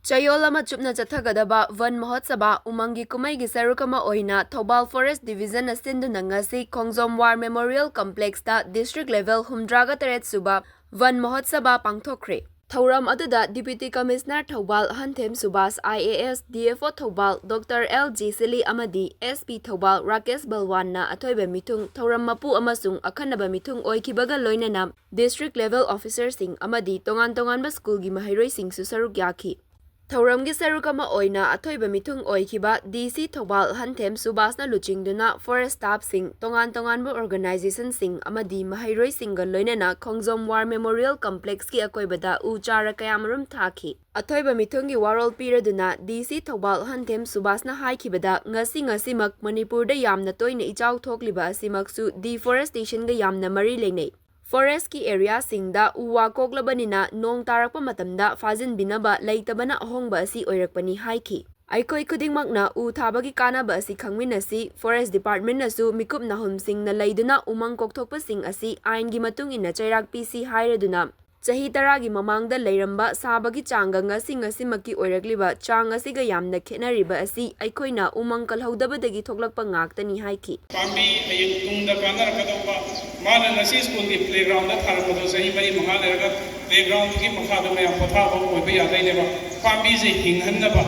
Chayol ama chupna chathagadaba Van Mahotsava umangi kumaigi sarukama oina Thobal Forest Division asinduna ngasi Khongjom War Memorial Complex ta District Level 108 Suba Van Mahotsava Pangthokhre. Thauram aduda Deputy Commissioner Thobal Hanthem Subas IAS DFO Thobal Dr. L.G. Sili amadi SP Thobal Rakesh Balwan na athoiba mithung Thauram mapu amasung akhanaba mithung oikibaga loinana District Level Officers sing amadi tongan-tonganba school gi mahairoi sing su saruk yaki. Thauramgi sarukama oina athoiba mithung oikiba DC Thobal Hanthem Subasna luchingduna forest staff sing tongan-tonganba organization sing amadi mahairoi singa loinana Khongjom War Memorial Complex ki akoibada u chara kayamarum thaki. Athoiba mithungi warol piraduna DC Thobal Hanthem Subasna haikibada ngasi-ngasimak Manipurda yamna toina ichaw thokliba asimaksu deforestation ga yamna mari leinei. Forest ki area singda uwa koklabanina nong tarakpa matamda fazin binaba leitabana ahongba asi oirakpani haiki. Aikoi khudingmakna u thabagi kanaba asi khangminasi Forest Department nasu mikup nahum sing na leiduna umang kokthokpa sing asi aingi matung ina chairak PC hairaduna chahi taragi mamangda leiramba sabagi changa ngasi-ngasimaki oirakliba chang asiga yamna khenariba asi aikoina umang kalhaudabadagi thoklakpa ngaktani haiki. Pambi ayeng tungda kanarakadawba mana nasi school ki playground da tharapado sahi mari manga leraga playground ki makhada mayam pothaba oiba yadaineba pambi je hinghanaba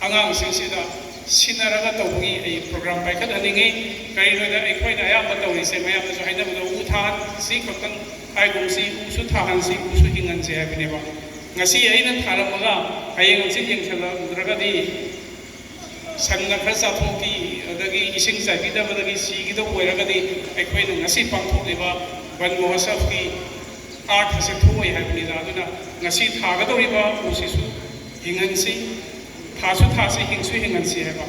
angang singsida sinaraga tawgi ai program paikhat aningi kainoda aikoina ayamba tawrise mayam su hainabado u than si khotang aigum si usu thahan si usu hingan se habineba ngasi aina tharamaga hayeng si yengsala dragadi sanna khara sathoki adagi ising saibidabadagi sigida oiragadi aikoina ngasi pangthokliba Van Mahotsava ki art hase thoi habinida aduna ngasi thagadoriba usisu hingansi thasu thasi hingsu hingansi haba